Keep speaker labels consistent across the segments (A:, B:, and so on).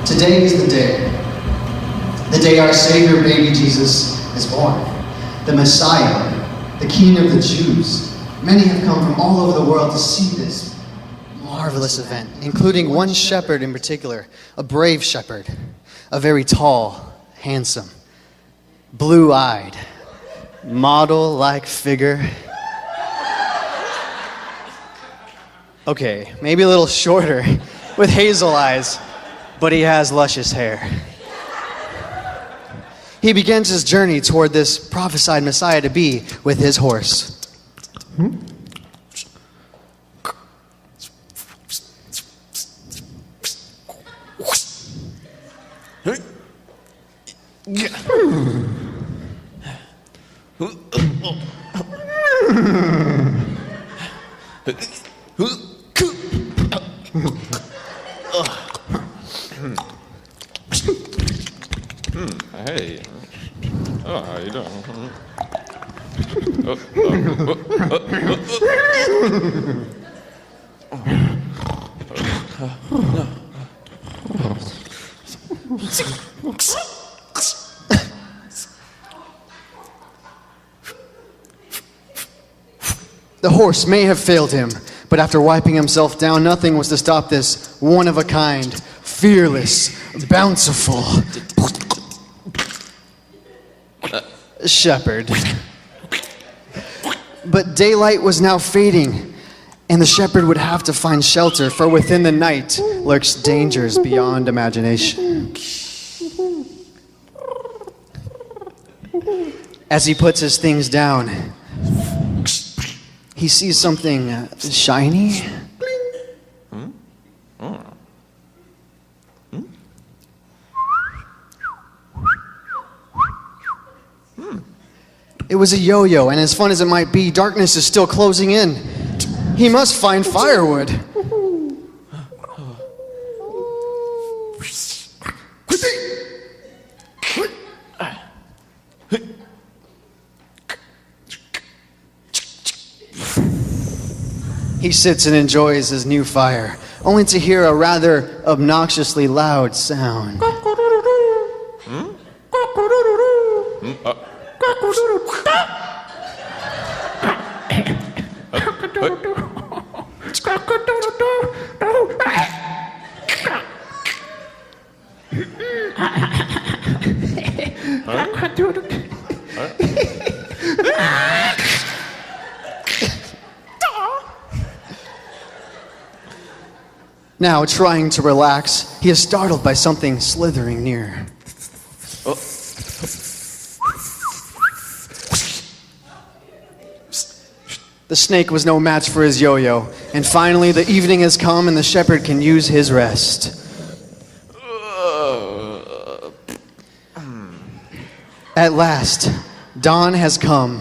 A: Today is the day our Savior, baby Jesus, is born. The Messiah, the King of the Jews. Many have come from all over the world to see this marvelous event, including one shepherd in particular, a brave shepherd, a very tall, handsome, blue-eyed, model-like figure. Okay, maybe a little shorter, with hazel eyes, but he has luscious hair. He begins his journey toward this prophesied Messiah to be with his horse.
B: Hey. Oh, how you doing?
A: The horse may have failed him, but after wiping himself down, nothing was to stop this one-of-a-kind, fearless, bountiful shepherd. But daylight was now fading, and the shepherd would have to find shelter, for within the night lurks dangers beyond imagination. As he puts his things down, he sees something shiny. It was a yo-yo, and as fun as it might be, darkness is still closing in. He must find firewood. He sits and enjoys his new fire, only to hear a rather obnoxiously loud sound. Now, trying to relax, he is startled by something slithering near. The snake was no match for his yo-yo, and finally the evening has come and the shepherd can use his rest. At last, dawn has come.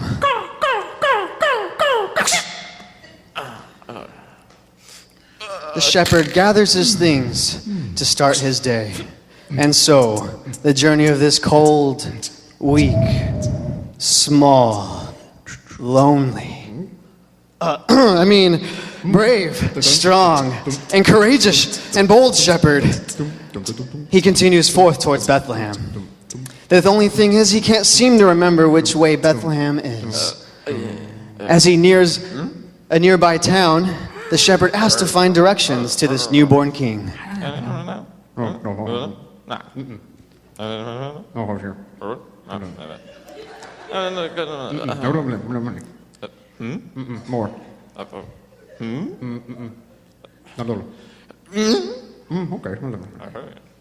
A: The shepherd gathers his things to start his day. And so, the journey of this cold, weak, small, lonely, brave, strong, and courageous, and bold shepherd, he continues forth towards Bethlehem. The only thing is, he can't seem to remember which way Bethlehem is. As he nears a nearby town, the shepherd asks to find directions to this newborn king.
C: More. Okay.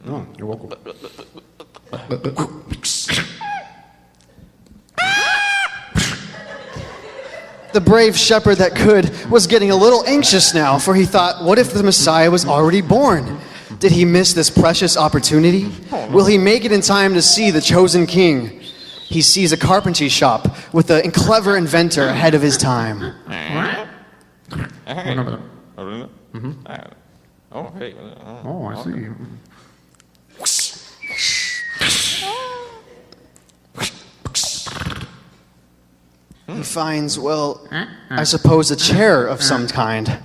C: No, you're welcome.
A: The brave shepherd that could was getting a little anxious now, for he thought, what if the Messiah was already born? Did he miss this precious opportunity? Will he make it in time to see the chosen king? He sees a carpentry shop with a clever inventor ahead of his time.
C: Oh, I see.
A: he finds, well, I suppose a chair of some kind.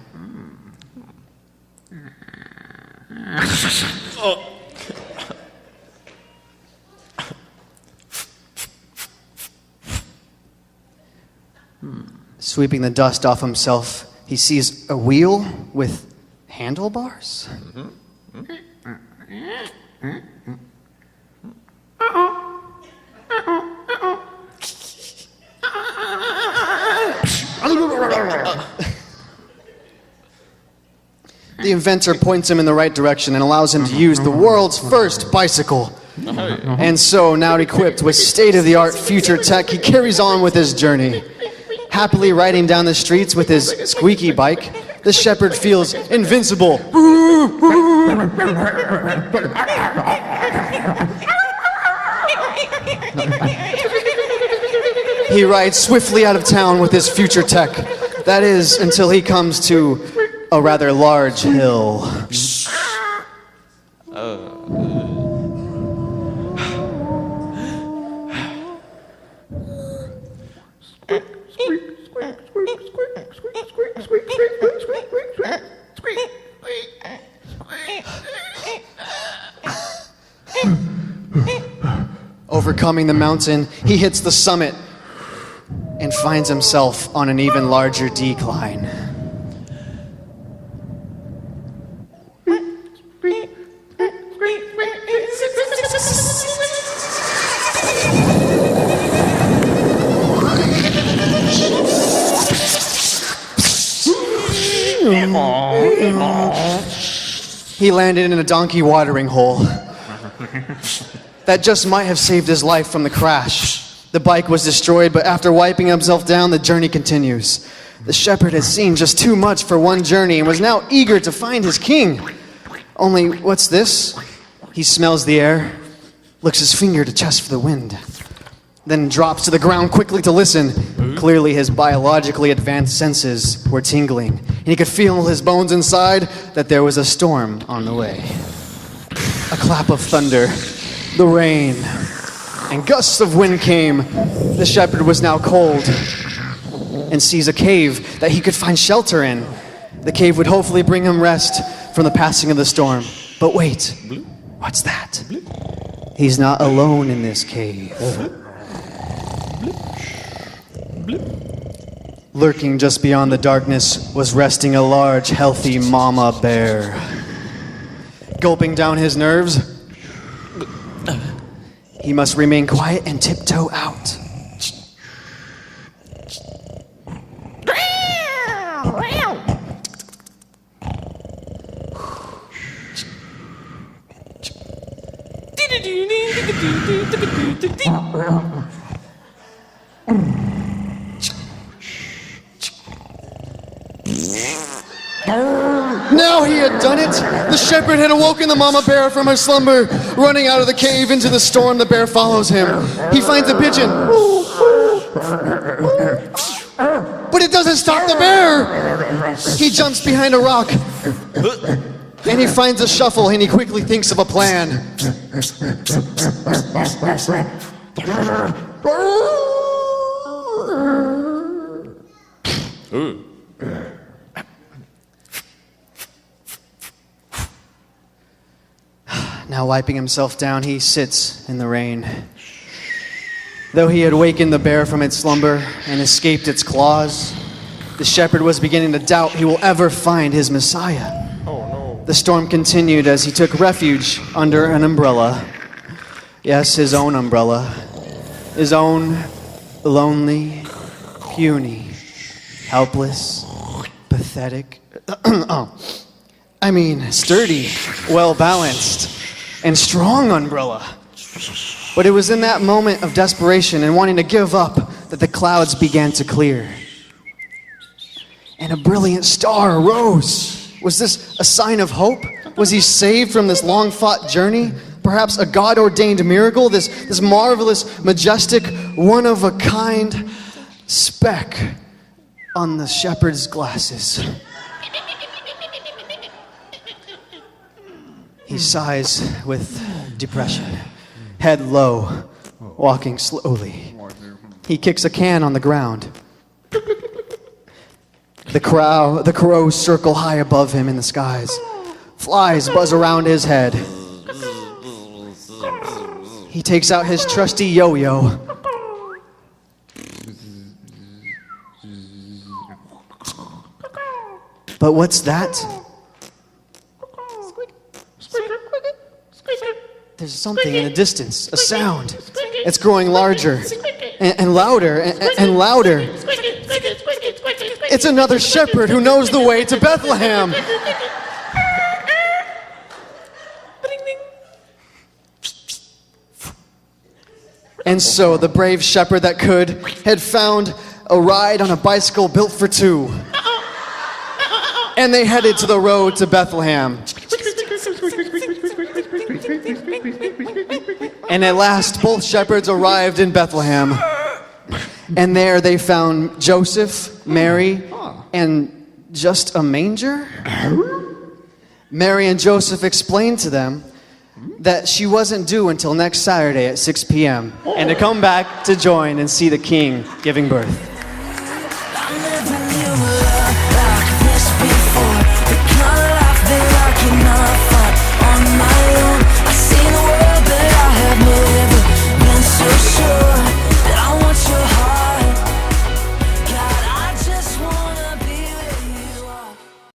A: Sweeping the dust off himself, he sees a wheel with handlebars. The inventor points him in the right direction and allows him to use the world's first bicycle. And so, now equipped with state-of-the-art future tech, he carries on with his journey. Happily riding down the streets with his squeaky bike, the shepherd feels invincible. He rides swiftly out of town with his future tech. That is, until he comes to a rather large hill. Overcoming the mountain, he hits the summit and finds himself on an even larger decline. He landed in a donkey watering hole. That just might have saved his life from the crash. The bike was destroyed, but after wiping himself down, the journey continues. The shepherd had seen just too much for one journey and was now eager to find his king. Only, what's this? He smells the air, looks his finger to chest for the wind, then drops to the ground quickly to listen. Clearly, his biologically advanced senses were tingling, and he could feel in his bones inside that there was a storm on the way. A clap of thunder, the rain, and gusts of wind came. The shepherd was now cold and sees a cave that he could find shelter in. The cave would hopefully bring him rest from the passing of the storm. But wait, what's that? He's not alone in this cave. Lurking just beyond the darkness was resting a large, healthy mama bear. Gulping down his nerves, he must remain quiet and tiptoe out. Now he had done it! The shepherd had awoken the mama bear from her slumber. Running out of the cave into the storm, the bear follows him. He finds a pigeon. But it doesn't stop the bear! He jumps behind a rock. And he finds a shovel and he quickly thinks of a plan.
B: Ooh.
A: Now wiping himself down, he sits in the rain. Though he had wakened the bear from its slumber and escaped its claws, the shepherd was beginning to doubt he will ever find his Messiah.
B: Oh no.
A: The storm continued as he took refuge under an umbrella. Yes, his own umbrella. His own lonely, puny, helpless, pathetic, sturdy, well-balanced, and strong umbrella. But it was in that moment of desperation and wanting to give up that the clouds began to clear. And a brilliant star arose. Was this a sign of hope? Was he saved from this long-fought journey? Perhaps a God-ordained miracle? This marvelous, majestic, one-of-a-kind speck on the shepherd's glasses. He sighs with depression, head low, walking slowly. He kicks a can on the ground. The crows circle high above him in the skies. Flies buzz around his head. He takes out his trusty yo-yo. But what's that? There's something in the distance, a sound. It's growing larger and louder and louder. It's another shepherd who knows the way to Bethlehem. And so the brave shepherd that could had found a ride on a bicycle built for two. And they headed to the road to Bethlehem. And at last, both shepherds arrived in Bethlehem. And there they found Joseph, Mary, and just a manger? Mary and Joseph explained to them that she wasn't due until next Saturday at 6 p.m. and to come back to join and see the king giving birth.
D: I never knew love like this before. The color